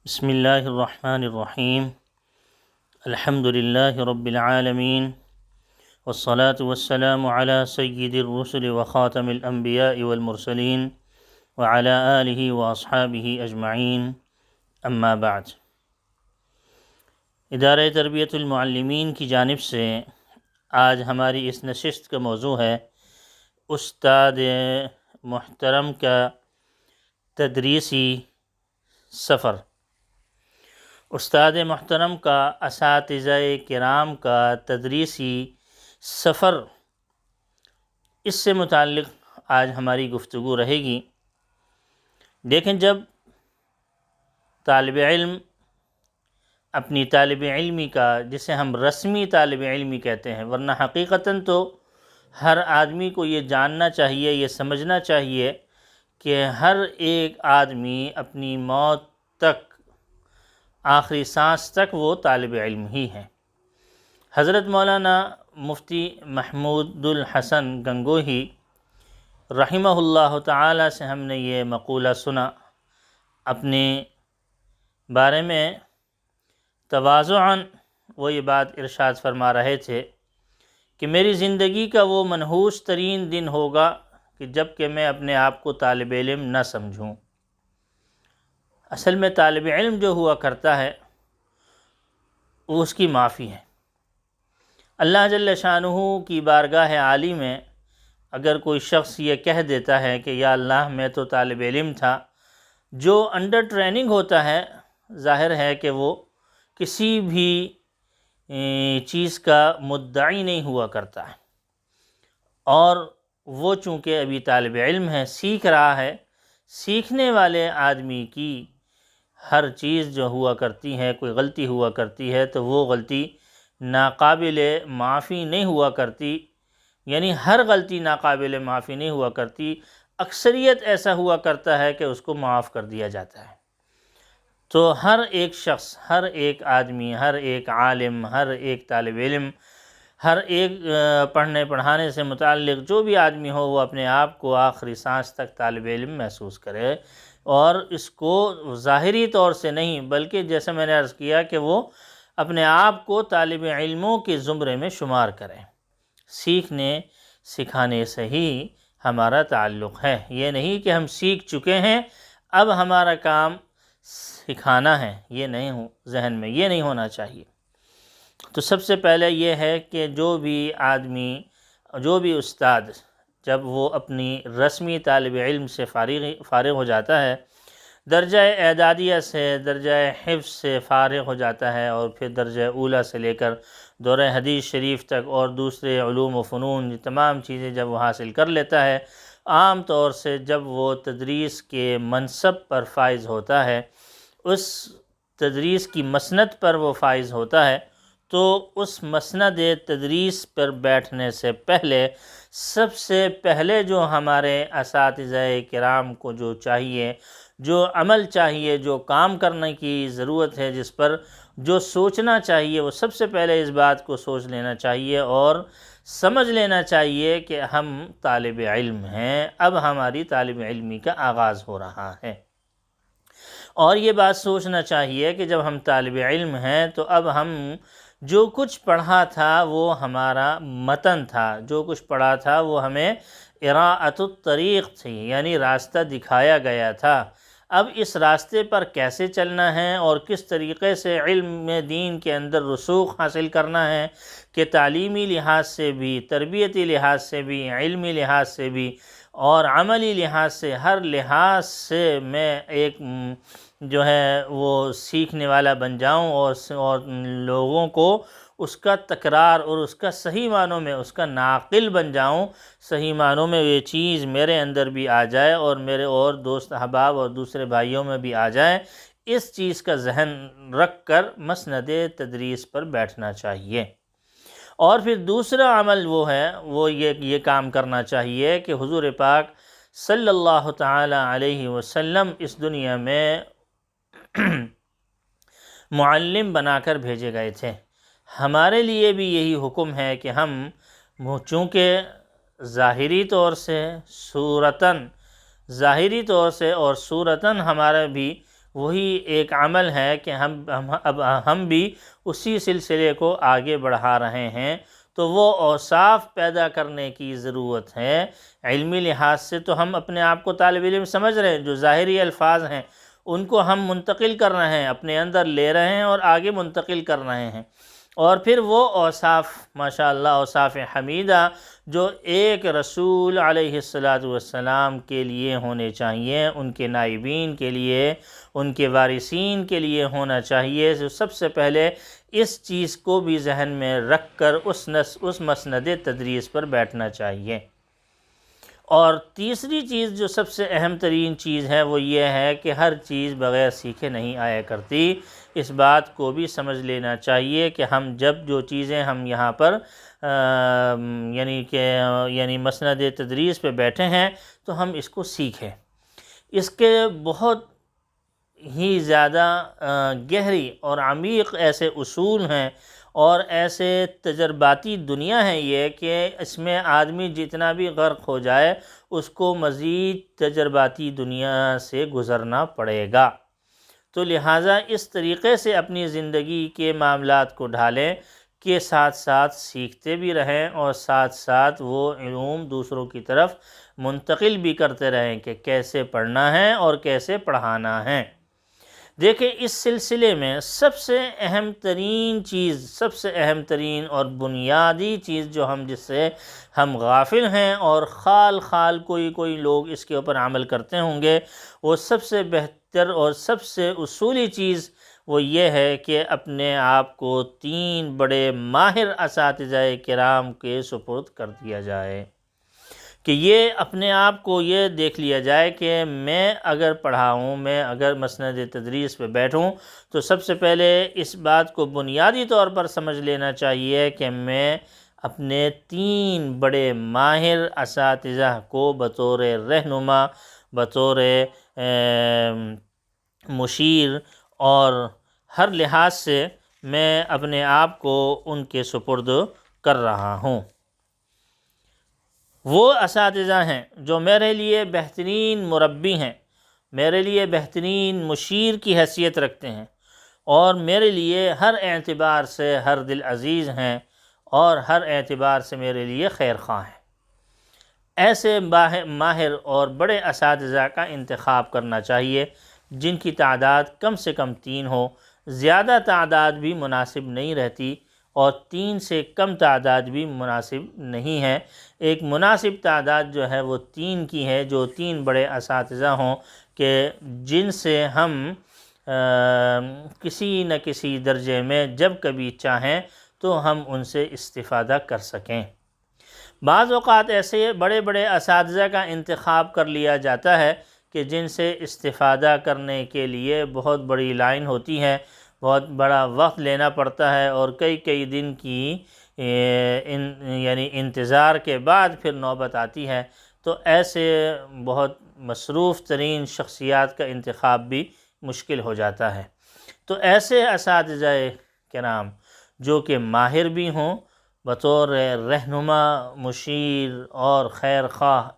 بسم اللہ الرحمن الرحیم الحمد للہ رب العالمین والصلاة والسلام علی سید الرسل وخاتم الانبیاء والمرسلین وعلی آلہ واصحابہ اجمعین اما بعد۔ ادارہ تربیت المعلمین کی جانب سے آج ہماری اس نشست کا موضوع ہے استاد محترم کا تدریسی سفر۔ استاد محترم کا اساتذہ کرام کا تدریسی سفر، اس سے متعلق آج ہماری گفتگو رہے گی۔ دیکھیں، جب طالب علم اپنی طالب علمی کا، جسے ہم رسمی طالب علمی کہتے ہیں، ورنہ حقیقتاً تو ہر آدمی کو یہ جاننا چاہیے، یہ سمجھنا چاہیے کہ ہر ایک آدمی اپنی موت تک، آخری سانس تک وہ طالب علم ہی ہے۔ حضرت مولانا مفتی محمود الحسن گنگوہی رحمہ اللہ تعالی سے ہم نے یہ مقولہ سنا، اپنے بارے میں تواضعاً وہ یہ بات ارشاد فرما رہے تھے کہ میری زندگی کا وہ منحوس ترین دن ہوگا کہ جب کہ میں اپنے آپ کو طالب علم نہ سمجھوں۔ اصل میں طالب علم جو ہوا کرتا ہے وہ اس کی معافی ہے۔ اللہ جل شانہ کی بارگاہ عالی میں اگر کوئی شخص یہ کہہ دیتا ہے کہ یا اللہ میں تو طالب علم تھا، جو انڈر ٹریننگ ہوتا ہے، ظاہر ہے کہ وہ کسی بھی چیز کا مدعی نہیں ہوا کرتا ہے، اور وہ چونکہ ابھی طالب علم ہے، سیکھ رہا ہے، سیکھنے والے آدمی کی ہر چیز جو ہوا کرتی ہے، کوئی غلطی ہوا کرتی ہے تو وہ غلطی ناقابل معافی نہیں ہوا کرتی، یعنی ہر غلطی ناقابل معافی نہیں ہوا کرتی، اکثریت ایسا ہوا کرتا ہے کہ اس کو معاف کر دیا جاتا ہے۔ تو ہر ایک شخص، ہر ایک آدمی، ہر ایک عالم، ہر ایک طالب علم، ہر ایک پڑھنے پڑھانے سے متعلق جو بھی آدمی ہو، وہ اپنے آپ کو آخری سانس تک طالب علم محسوس کرے، اور اس کو ظاہری طور سے نہیں بلکہ جیسے میں نے عرض کیا کہ وہ اپنے آپ کو طالب علموں کے زمرے میں شمار کریں۔ سیکھنے سکھانے سے ہی ہمارا تعلق ہے، یہ نہیں کہ ہم سیکھ چکے ہیں اب ہمارا کام سکھانا ہے، یہ نہیں ذہن میں یہ نہیں ہونا چاہیے۔ تو سب سے پہلے یہ ہے کہ جو بھی آدمی، جو بھی استاد، جب وہ اپنی رسمی طالب علم سے فارغ ہو جاتا ہے، درجہ اعدادیہ سے، درجہ حفظ سے فارغ ہو جاتا ہے، اور پھر درجہ اولیٰ سے لے کر دورہ حدیث شریف تک اور دوسرے علوم و فنون، یہ تمام چیزیں جب وہ حاصل کر لیتا ہے، عام طور سے جب وہ تدریس کے منصب پر فائز ہوتا ہے، اس تدریس کی مسند پر وہ فائز ہوتا ہے، تو اس مسند تدریس پر بیٹھنے سے پہلے سب سے پہلے جو ہمارے اساتذہ کرام کو جو چاہیے، جو عمل چاہیے، جو کام کرنے کی ضرورت ہے، جس پر جو سوچنا چاہیے، وہ سب سے پہلے اس بات کو سوچ لینا چاہیے اور سمجھ لینا چاہیے کہ ہم طالب علم ہیں، اب ہماری طالب علمی کا آغاز ہو رہا ہے۔ اور یہ بات سوچنا چاہیے کہ جب ہم طالب علم ہیں تو اب ہم جو کچھ پڑھا تھا وہ ہمارا متن تھا، جو کچھ پڑھا تھا وہ ہمیں اراءۃ الطریق تھی، یعنی راستہ دکھایا گیا تھا۔ اب اس راستے پر کیسے چلنا ہے اور کس طریقے سے علم دین کے اندر رسوخ حاصل کرنا ہے کہ تعلیمی لحاظ سے بھی، تربیتی لحاظ سے بھی، علمی لحاظ سے بھی اور عملی لحاظ سے، ہر لحاظ سے میں ایک جو ہے وہ سیکھنے والا بن جاؤں، اور لوگوں کو اس کا تکرار اور اس کا صحیح معنوں میں اس کا ناقل بن جاؤں، صحیح معنوں میں یہ چیز میرے اندر بھی آ جائے اور میرے اور دوست احباب اور دوسرے بھائیوں میں بھی آ جائے، اس چیز کا ذہن رکھ کر مسند تدریس پر بیٹھنا چاہیے۔ اور پھر دوسرا عمل وہ ہے، وہ یہ کام کرنا چاہیے کہ حضور پاک صلی اللہ تعالی علیہ وسلم اس دنیا میں معلم بنا کر بھیجے گئے تھے۔ ہمارے لیے بھی یہی حکم ہے کہ ہم چونکہ ظاہری طور سے، صورتاً ظاہری طور سے اور صورتاً ہمارا بھی وہی ایک عمل ہے کہ اب ہم بھی اسی سلسلے کو آگے بڑھا رہے ہیں، تو وہ اوصاف پیدا کرنے کی ضرورت ہے۔ علمی لحاظ سے تو ہم اپنے آپ کو طالب علم سمجھ رہے ہیں، جو ظاہری الفاظ ہیں ان کو ہم منتقل کر رہے ہیں، اپنے اندر لے رہے ہیں اور آگے منتقل کر رہے ہیں، اور پھر وہ اوصاف ماشاءاللہ اوصاف حمیدہ جو ایک رسول علیہ السلام کے لیے ہونے چاہیے، ان کے نائبین کے لیے، ان کے وارثین کے لیے ہونا چاہیے، تو سب سے پہلے اس چیز کو بھی ذہن میں رکھ کر اس مسند تدریس پر بیٹھنا چاہیے۔ اور تیسری چیز جو سب سے اہم ترین چیز ہے وہ یہ ہے کہ ہر چیز بغیر سیکھے نہیں آیا کرتی۔ اس بات کو بھی سمجھ لینا چاہیے کہ ہم جب جو چیزیں ہم یہاں پر یعنی مسند تدریس پہ بیٹھے ہیں تو ہم اس کو سیکھیں۔ اس کے بہت ہی زیادہ گہری اور عمیق ایسے اصول ہیں اور ایسے تجرباتی دنیا ہے یہ کہ اس میں آدمی جتنا بھی غرق ہو جائے اس کو مزید تجرباتی دنیا سے گزرنا پڑے گا۔ تو لہٰذا اس طریقے سے اپنی زندگی کے معاملات کو ڈھالیں کہ ساتھ ساتھ سیکھتے بھی رہیں اور ساتھ ساتھ وہ علوم دوسروں کی طرف منتقل بھی کرتے رہیں کہ کیسے پڑھنا ہے اور کیسے پڑھانا ہے۔ دیکھیں اس سلسلے میں سب سے اہم ترین اور بنیادی چیز جو جس سے ہم غافل ہیں اور خال کوئی لوگ اس کے اوپر عمل کرتے ہوں گے، وہ سب سے بہتر اور سب سے اصولی چیز وہ یہ ہے کہ اپنے آپ کو 3 بڑے ماہر اساتذہ کرام کے سپرد کر دیا جائے، کہ یہ اپنے آپ کو یہ دیکھ لیا جائے کہ میں اگر پڑھاؤں، میں اگر مسند تدریس پہ بیٹھوں تو سب سے پہلے اس بات کو بنیادی طور پر سمجھ لینا چاہیے کہ میں اپنے 3 بڑے ماہر اساتذہ کو بطور رہنما، بطور مشیر اور ہر لحاظ سے میں اپنے آپ کو ان کے سپرد کر رہا ہوں۔ وہ اساتذہ ہیں جو میرے لیے بہترین مربی ہیں، میرے لیے بہترین مشیر کی حیثیت رکھتے ہیں اور میرے لیے ہر اعتبار سے ہر دل عزیز ہیں اور ہر اعتبار سے میرے لیے خیر خواہ ہیں۔ ایسے ماہر اور بڑے اساتذہ کا انتخاب کرنا چاہیے جن کی تعداد کم سے کم 3 ہو، زیادہ تعداد بھی مناسب نہیں رہتی اور 3 سے کم تعداد بھی مناسب نہیں ہے۔ ایک مناسب تعداد جو ہے وہ 3 کی ہے، جو 3 بڑے اساتذہ ہوں کہ جن سے ہم کسی نہ کسی درجے میں جب کبھی چاہیں تو ہم ان سے استفادہ کر سکیں۔ بعض اوقات ایسے بڑے بڑے اساتذہ کا انتخاب کر لیا جاتا ہے کہ جن سے استفادہ کرنے کے لیے بہت بڑی لائن ہوتی ہے، بہت بڑا وقت لینا پڑتا ہے اور کئی دن کی یعنی انتظار کے بعد پھر نوبت آتی ہے، تو ایسے بہت مصروف ترین شخصیات کا انتخاب بھی مشکل ہو جاتا ہے۔ تو ایسے اساتذہ کرام جو کہ ماہر بھی ہوں، بطور رہنما، مشیر اور خیر خواہ،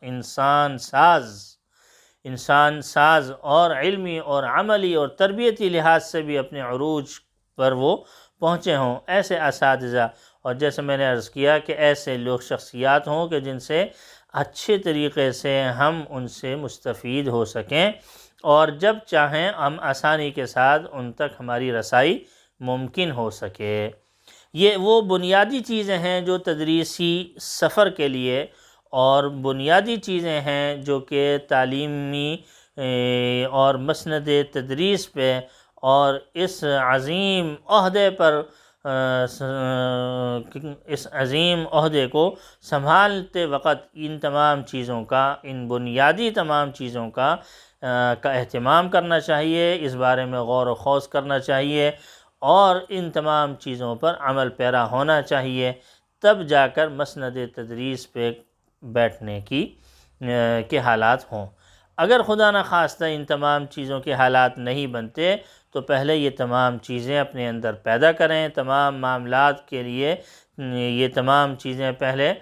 انسان ساز اور علمی اور عملی اور تربیتی لحاظ سے بھی اپنے عروج پر وہ پہنچے ہوں، ایسے اساتذہ، اور جیسے میں نے عرض کیا کہ ایسے لوگ شخصیات ہوں کہ جن سے اچھے طریقے سے ہم ان سے مستفید ہو سکیں اور جب چاہیں ہم آسانی کے ساتھ ان تک ہماری رسائی ممکن ہو سکے۔ یہ وہ بنیادی چیزیں ہیں جو تدریسی سفر کے لیے اور بنیادی چیزیں ہیں جو کہ تعلیمی اور مسند تدریس پہ اور اس عظیم عہدے کو سنبھالتے وقت ان تمام چیزوں کا، ان بنیادی تمام چیزوں کا اہتمام کرنا چاہیے، اس بارے میں غور و خوض کرنا چاہیے اور ان تمام چیزوں پر عمل پیرا ہونا چاہیے، تب جا کر مسند تدریس پہ بیٹھنے کے حالات ہوں۔ اگر خدا نخواستہ ان تمام چیزوں کے حالات نہیں بنتے تو پہلے یہ تمام چیزیں اپنے اندر پیدا کریں، تمام معاملات کے لیے یہ تمام چیزیں پہلے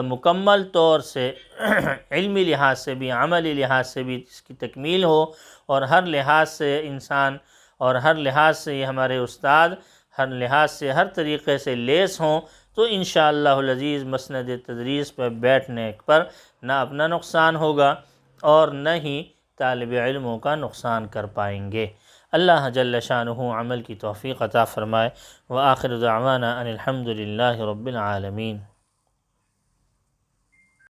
مکمل طور سے علمی لحاظ سے بھی، عملی لحاظ سے بھی اس کی تکمیل ہو اور ہر لحاظ سے انسان اور ہر لحاظ سے یہ ہمارے استاد ہر لحاظ سے ہر طریقے سے لیس ہوں تو انشاءاللہ العزیز مسند تدریس پر بیٹھنے پر نہ اپنا نقصان ہوگا اور نہ ہی طالب علموں کا نقصان کر پائیں گے۔ اللہ جل شانہ عمل کی توفیق عطا فرمائے۔ وآخر دعوانا ان الحمد للہ رب العالمین۔